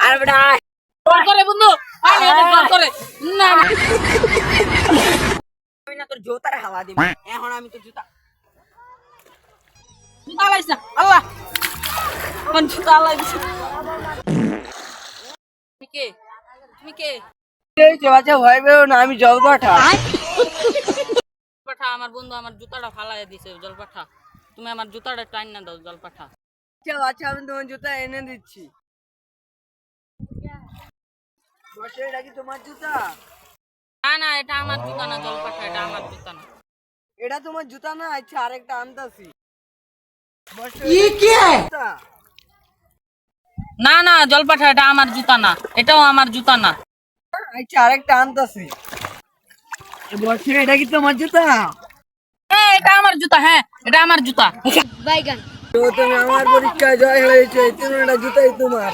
আর বেটা জোর করে বন্ধু জোর করে না আমি না তোর জুতার হাওয়া দিবি এখন আমি তোর জুতা জুতা লাইছ না আল্লাহ কোন জুতা লাইছ তুমি কে এই যে বাচ্চা ভয় পেও না, আমি জল পাঠা। পাঠা আমার বন্ধু আমার জুতাটা ফালাইয়া দিছে জল পাঠা তুমি আমার জুতাটা টাইন না দাও জল পাঠা আচ্ছা বাচ্চা, আমি তোমার জুতা এনে দিচ্ছি। বসে, এটা কি তোমার জুতা? না না এটা আমার জুতা না জল পাঠা এটা আমার জুতা না এটা তোমার জুতা না? আচ্ছা আরেকটা আনতাছি। না না জল পাঠা এটা আমার জুতা না এটাও আমার জুতা না আচ্ছা আরেকটা আনতাছি। বসে, এটা কি তোমার জুতা? হ্যাঁ এটা আমার জুতা হ্যাঁ এটা আমার জুতা তো তুমি আমার পরীক্ষায় জয় হয়েছে, তুমি এটা জুতাই তোমার।